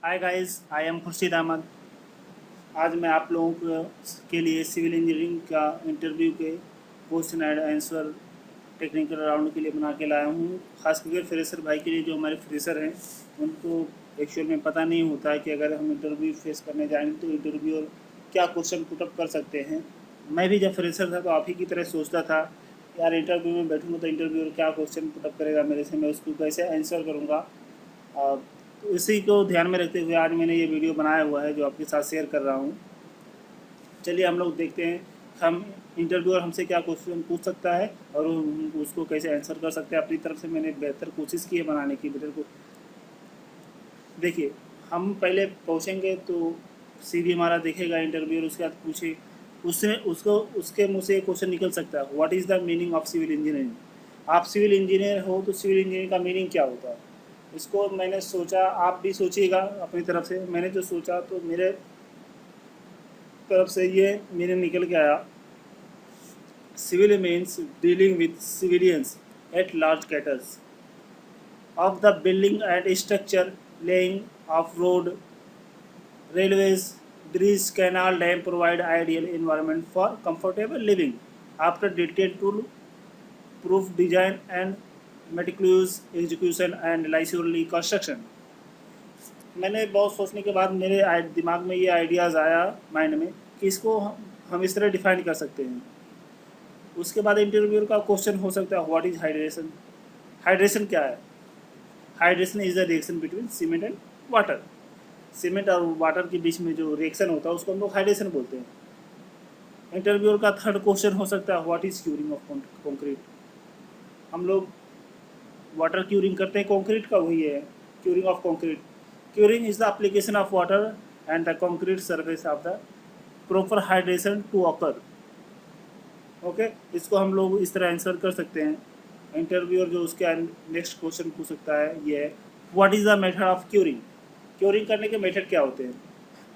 Hi guys, I am Khurshid Ahmad. आज मैं आप लोगों के लिए सिविल इंजीनियरिंग का इंटरव्यू के question and answer technical round के लिए बना के लाया हूँ। खास करके फ्रेशर भाई के लिए, जो हमारे फ्रेशर हैं उनको एक्चुअल में पता नहीं होता है कि अगर हम इंटरव्यू फेस करने जाएंगे तो इंटरव्यूअर क्या क्वेश्चन पुटअप कर सकते हैं। मैं भी जब फ्रेशर था तो आप ही की तरह सोचता था, यार इंटरव्यू में बैठूंगा तो इंटरव्यूअर क्या क्वेश्चन पुटअप करेगा मेरे से, मैं उसको कैसे आंसर करूँगा। तो इसी को ध्यान में रखते हुए आज मैंने ये वीडियो बनाया हुआ है जो आपके साथ शेयर कर रहा हूँ। चलिए हम लोग देखते हैं हम इंटरव्यूअर हमसे क्या क्वेश्चन पूछ सकता है और हम उसको कैसे आंसर कर सकते हैं। अपनी तरफ से मैंने बेहतर कोशिश की है बनाने की बेटर को। देखिए, हम पहले पहुँचेंगे तो सीवी हमारा देखेगा इंटरव्यूअर, उसके बाद पूछे उससे उसको उसके मुँह से क्वेश्चन निकल सकता है, what is the meaning of civil engineering. आप सिविल इंजीनियर हो तो सिविल इंजीनियरिंग का मीनिंग क्या होता है। इसको मैंने सोचा, आप भी सोचिएगा अपनी तरफ से। मैंने जो सोचा तो मेरे तरफ से ये मीनिंग निकल के आया। Civil means dealing with civilians at large caters of the building and structure, laying of road, railways, bridge, canal, dam provide ideal environment for comfortable living. After detailed tool, proof design and meticulous execution and leisurely construction. मैंने बहुत सोचने के बाद मेरे दिमाग में ये ideas आया माइंड में कि इसको हम इस तरह डिफाइन कर सकते हैं। उसके बाद इंटरव्यूअर का क्वेश्चन हो सकता है, व्हाट इज हाइड्रेशन। हाइड्रेशन क्या है। Hydration is the reaction between cement and water. Cement और वाटर के बीच में जो रिएक्शन होता है उसको हम लोग हाइड्रेशन बोलते हैं। इंटरव्यूअर का थर्ड क्वेश्चन हो सकता है, what is curing of concrete. हम लोग वाटर क्यूरिंग करते हैं कॉन्क्रीट का, वही है curing of concrete. Curing is the application of water and the concrete surface of the proper hydration to occur. Okay, इसको हम लोग इस तरह आंसर कर सकते हैं। इंटरव्यूअर जो उसके नेक्स्ट क्वेश्चन पूछ सकता है ये है, what is the method of curing. Curing करने के मेथड क्या होते हैं।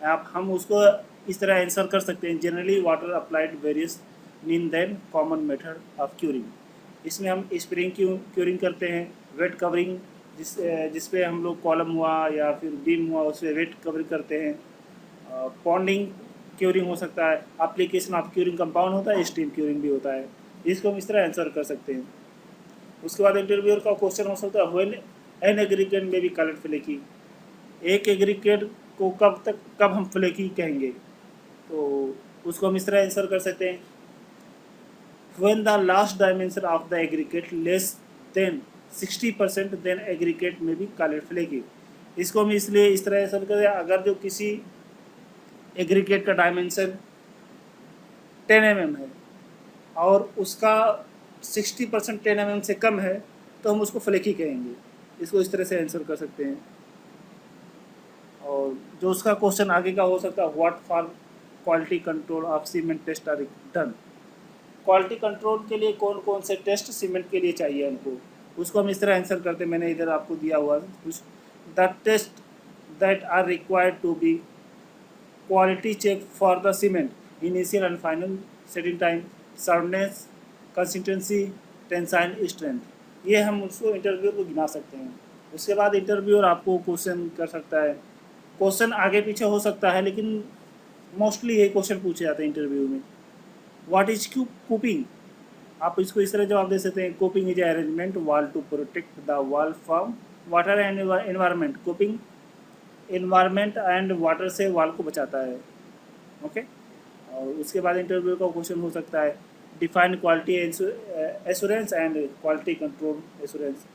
आप हम उसको इस तरह आंसर कर सकते हैं, generally water applied various mean then common method of curing. इसमें हम स्प्रिंग क्यूरिंग करते हैं, वेट कवरिंग जिस पे हम लोग कॉलम हुआ या फिर बीम हुआ उस पर वेट कवरिंग करते हैं। पॉन्डिंग क्यूरिंग हो सकता है, एप्लीकेशन ऑफ क्यूरिंग कंपाउंड होता है, स्टीम क्यूरिंग भी होता है। इसको हम इस तरह आंसर कर सकते हैं। उसके बाद इंटरव्यूअर का क्वेश्चन हो सकता है, व्हेन एन एग्रीगेट में बी कॉल्ड फ्लेकी। एक एग्रीगेट को कब हम फ्लेकी कहेंगे, तो उसको हम इस तरह आंसर कर सकते हैं, when the last dimension of the aggregate less than 60% then aggregate में बी कॉल्ड फ्लेकी। इसको हम इसलिए इस तरह आंसर करें, अगर जो किसी एग्रीगेट का डायमेंशन 10 mm है और उसका 60% 10 mm से कम है तो हम उसको फ्लेकी कहेंगे। इसको इस तरह से आंसर कर सकते हैं। और जो उसका क्वेश्चन आगे का हो सकता है, what for quality control of cement test are done. Quality control के लिए कौन कौन से टेस्ट सीमेंट के लिए चाहिए हमको, उसको हम इस तरह आंसर करते हैं। मैंने इधर आपको दिया हुआ कुछ, the test that are required to be quality check for the cement initial and final setting time, soundness, consistency, tensile strength। ये हम उसको इंटरव्यू को गिना सकते हैं। उसके बाद इंटरव्यूअर आपको क्वेश्चन कर सकता है, क्वेश्चन आगे पीछे हो सकता है लेकिन मोस्टली ये क्वेश्चन पूछे जाते हैं इंटरव्यू में। What is coping. आप इसको इस तरह जवाब दे सकते हैं, coping is arrangement wall to protect the wall from water and environment. Coping environment and water से वॉल को बचाता है। ओके, और उसके बाद इंटरव्यू का क्वेश्चन हो सकता है, define quality assurance and quality control assurance,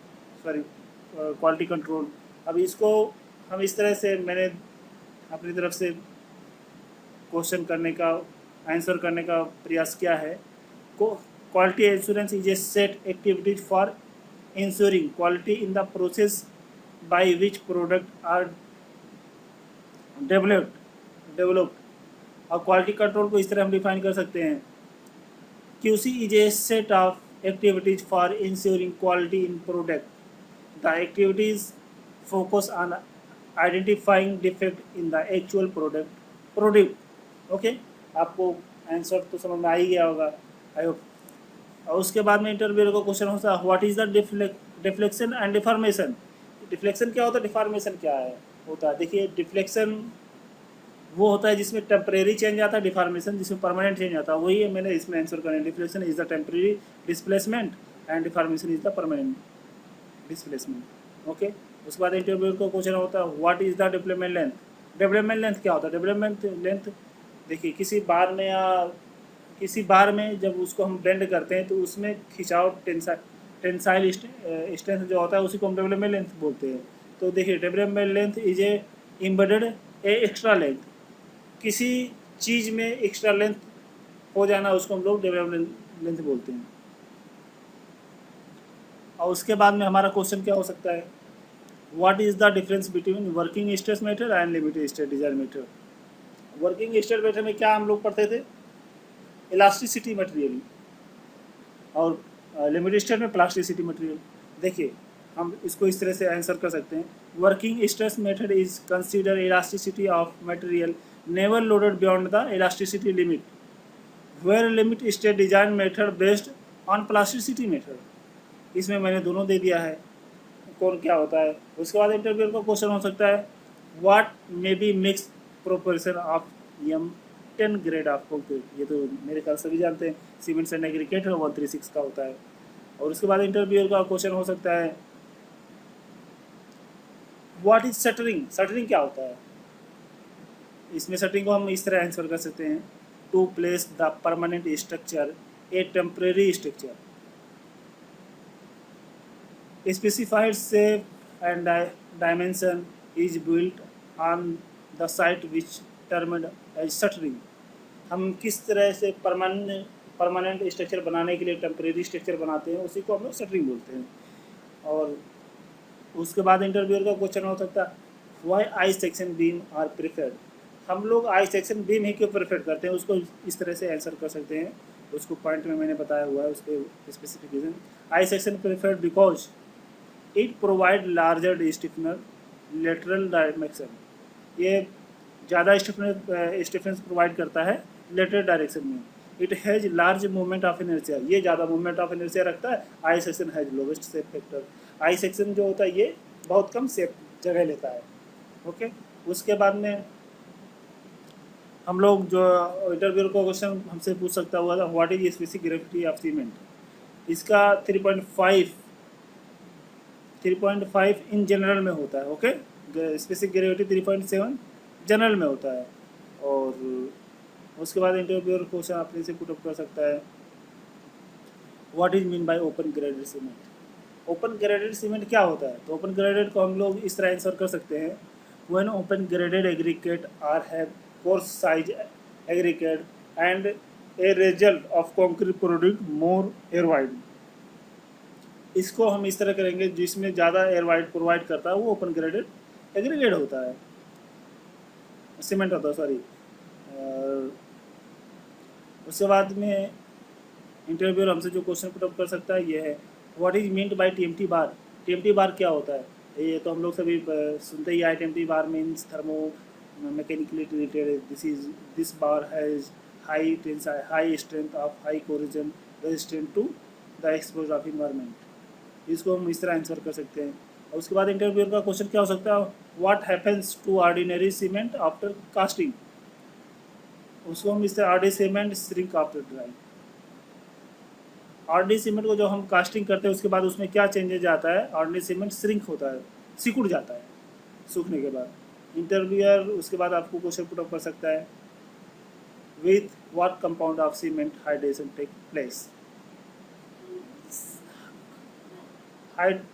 sorry quality control. अब इसको हम इस तरह से मैंने अपनी तरफ से क्वेश्चन करने का आंसर करने का प्रयास किया है। Quality assurance is a set activities for ensuring quality in the process by which product are developed. और क्वालिटी कंट्रोल को इस तरह हम डिफाइन कर सकते हैं, QC is a set of activities for ensuring quality in product. The activities focus on identifying defect in the actual product. Okay, आपको answer तो समझ में आ ही गया होगा, आई होप। और उसके बाद में इंटरव्यूअर का क्वेश्चन होता है, what is the deflection and deformation. Deflection क्या होता है, डिफॉर्मेशन क्या है होता है। देखिए डिफ्लेक्शन वो होता है जिसमें टेम्परेरी चेंज आता है, डिफॉर्मेशन जिसमें परमानेंट चेंज आता है। वही है मैंने इसमें आंसर करना है। Deflection is the temporary displacement and deformation is the permanent displacement. Okay, उसके बाद इंटरव्यू का क्वेश्चन होता है what is the development length. Development length क्या होता है, डेवलपमेंट लेंथ देखिए किसी बार में या किसी बार में जब उसको हम बेंड करते हैं तो उसमें खिंचाव टेंसाइल स्ट्रेंथ जो होता है उसी को हम डेवलपमेंट लेंथ बोलते हैं। तो देखिए development length is a embedded A extra length, किसी चीज़ में एक्स्ट्रा लेंथ हो जाना उसको हम लोग डेवलपमेंट लेंथ बोलते हैं। और उसके बाद में हमारा क्वेश्चन क्या हो सकता है, what is the difference between working stress method and limited state design method. Working stress method में क्या हम लोग पढ़ते थे, इलास्टिसिटी मटेरियल, और लिमिटेड स्टेट में प्लास्टिसिटी मटेरियल। देखिए हम इसको इस तरह से आंसर कर सकते हैं, working stress method is consider elasticity of material never loaded beyond the elasticity limit, where limit state design method based on plasticity method. इसमें मैंने दोनों दे दिया है कौन क्या होता है। उसके बाद इंटरव्यू का क्वेश्चन हो सकता है what may be mix proportion of M10 grade of concrete. ये तो मेरे ख्याल सभी जानते हैं, सीमेंट एंड एग्रीगेट 136 का होता है। और उसके बाद इंटरव्यू का क्वेश्चन हो सकता है व्हाट इज शटरिंग। शटरिंग क्या होता है, इसमें शटरिंग को हम इस तरह आंसर कर सकते हैं, to place the permanent structure a temporary structure specified shape and dimension is built on the site which termed as shuttering। हम किस तरह से परमानेंट स्ट्रक्चर बनाने के लिए टेम्परेरी स्ट्रक्चर बनाते हैं उसी को हम लोग शटरिंग बोलते हैं। और उसके बाद इंटरव्यूअर का क्वेश्चन हो सकता है why I section beam are preferred. हम लोग आई सेक्शन बीम ही क्यों प्रेफर करते हैं, उसको इस तरह से आंसर कर सकते हैं। उसको पॉइंट में मैंने बताया हुआ है उसके specification. I section preferred because it provide larger stiffener lateral direction. ये ज़्यादा स्टिफनेस प्रोवाइड करता है लेटरल डायरेक्शन में। It has large movement of inertia, ये ज़्यादा मूवमेंट ऑफ इनर्शिया रखता है। I section has lowest shape factor. I section जो होता है ये बहुत कम शेप जगह लेता है। ओके, उसके बाद में हम लोग जो इंटरव्यू को क्वेश्चन हमसे पूछ सकता हुआ था what is specific gravity of cement. इसका 3.5 इन जनरल में होता है। ओके, स्पेसिफिक ग्रेविटी 3.7 जनरल में होता है। और उसके बाद इंटरव्यूअर क्वेश्चन अपने से पुटअप कर सकता है what is mean by open graded cement. Open graded cement क्या होता है, तो ओपन ग्रेडेड को हम लोग इस तरह आंसर कर सकते हैं when open graded aggregate are have coarse size aggregate and a result of concrete product more air void. इसको हम इस तरह करेंगे जिसमें ज़्यादा एयर वाइड प्रोवाइड करता है वो ओपन ग्रेडेड एग्रीगेट होता है, सीमेंट होता है सॉरी। उसके बाद में इंटरव्यूअर हमसे जो क्वेश्चन पुटअप कर सकता है ये है what is meant by TMT bar. TMT बार क्या होता है, ये तो हम लोग सभी सुनते ही आए। TMT bar means thermo mechanically treated, this bar has high strength of high corrosion resistant to the exposure of environment. इसको हम इस तरह आंसर कर सकते हैं। और उसके बाद इंटरव्यूअर का क्वेश्चन क्या हो सकता है what happens to ordinary cement after casting. उसको हम इस तरह ordinary cement shrink after drying. Ordinary cement को जो हम कास्टिंग करते हैं उसके बाद उसमें क्या चेंजेज आता है, ऑर्डिनरी सीमेंट श्रिंक होता है, सिकुड़ जाता है सूखने के बाद। इंटरव्यूअर उसके बाद आपको क्वेश्चन पुटअप कर सकता है with what compound of cement hydration take place.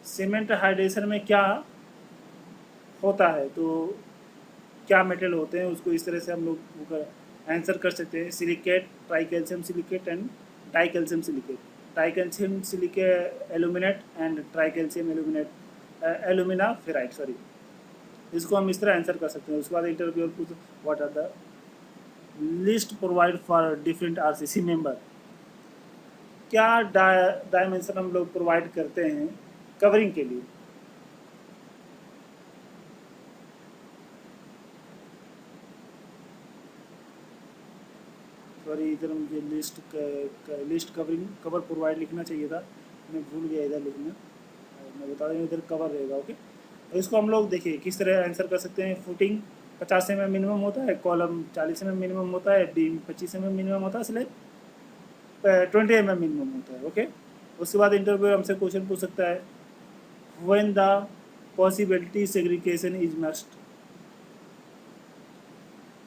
Cement hydration में क्या होता है, तो क्या मेटल होते हैं उसको इस तरह से हम लोग आंसर कर सकते हैं। Silicate, tricalcium silicate and dicalcium silicate. Tricalcium silicate aluminate and tricalcium alumina ferrite sorry. इसको हम इस तरह आंसर कर सकते हैं। उसके बाद इंटरव्यूअर पूछ what are the list provide for different RCC member. क्या डायमेंशन हम लोग प्रोवाइड करते हैं कवरिंग के लिए। सॉरी इधर मुझे लिस्ट कवर प्रोवाइड लिखना चाहिए था, मैं भूल गया इधर लिखना। मैं बता दूँ इधर कवर रहेगा। ओके, तो इसको हम लोग देखिए किस तरह आंसर कर सकते हैं। फुटिंग 50 mm मिनिमम होता है, कॉलम 40 mm मिनिमम होता है, बीम 25 mm मिनिमम होता है, स्लैब 20 mm मिनिमम होता है। ओके, उसके बाद इंटरव्यूअर हमसे क्वेश्चन पूछ सकता है when the possibility segregation is must.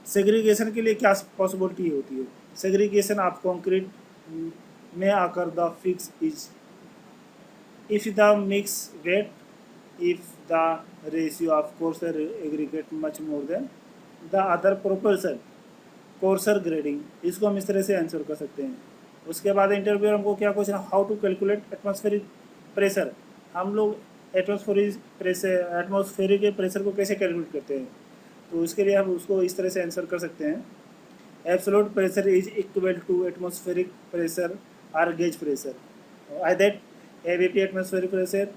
Segregation के लिए क्या पॉसिबिलिटी होती है? सेग्रीगेशन ऑफ कंक्रीट में आकर the fix is if the mix weight, if the ratio of coarser aggregate much more than the other proportion, courser grading, इसको हम इस तरह से आंसर कर सकते हैं। उसके बाद इंटरव्यूअर हमको क्या question, how to calculate atmospheric pressure, हम लोग एटमॉस्फेरिक प्रेशर को कैसे कैलकुलेट करते हैं, तो उसके लिए हम उसको इस तरह से आंसर कर सकते हैं। Absolute pressure is equal to atmospheric pressure और gauge pressure, I that ABP atmospheric pressure,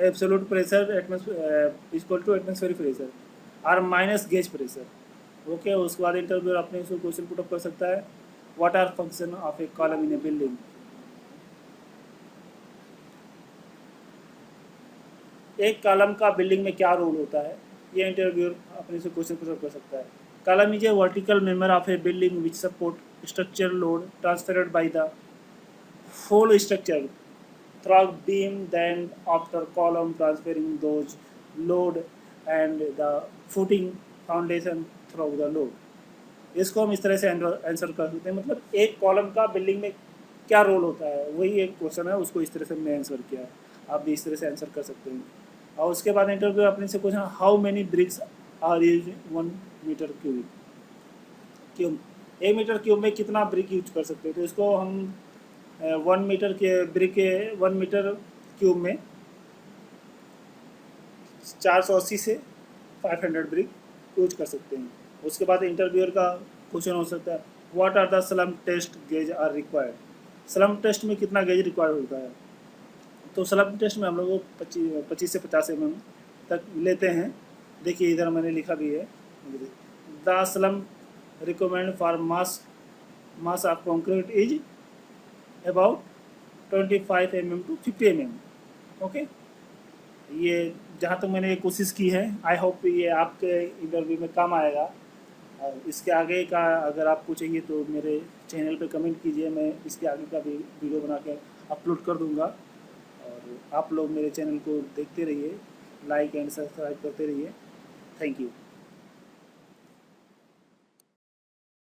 absolute pressure is equal to atmospheric pressure और माइनस गेज प्रेशर। ओके, उसके बाद इंटरव्यूअर अपने उसको क्वेश्चन पुट अप कर सकता है what are function of a column in a building. एक column का बिल्डिंग में क्या रोल होता है, ये इंटरव्यूअर अपने से क्वेश्चन पुट अप कर सकता है। Column is a vertical member of A building which support structure load transferred by the whole structure through beam, then after column transferring those load and the footing foundation through the load। इसको हम इस तरह से answer कर सकते हैं, मतलब एक कॉलम का बिल्डिंग में क्या रोल होता है, वही एक क्वेश्चन है, उसको इस तरह से हमने आंसर किया है। आप भी इस तरह से आंसर कर सकते हैं। और उसके बाद इंटरव्यू अपने से question, how many bricks are use 1 metre cube, 1 metre cube में कितना ब्रिक यूज कर सकते हैं, तो इसको हम 1 मीटर के ब्रिक के 1 मीटर क्यूब में 480 से 500 ब्रिक यूज कर सकते हैं। उसके बाद इंटरव्यूअर का क्वेश्चन हो सकता है what are the slump test gauge are required, slump test में कितना गेज रिक्वायर्ड होता है, तो स्लम टेस्ट में हम लोग 25 से 50 mm तक लेते हैं। देखिए इधर मैंने लिखा भी है, the slum recommend for mass of concrete is about 25 mm to 50 mm। Okay, ये जहाँ तक मैंने कोशिश की है, आई होप ये आपके इंटरव्यू में काम आएगा। और इसके आगे का अगर आपको चाहिए तो मेरे चैनल पे कमेंट कीजिए, मैं इसके आगे का भी वीडियो बना के अपलोड कर दूंगा। और आप लोग मेरे चैनल को देखते रहिए, लाइक एंड सब्सक्राइब करते रहिए। Thank you.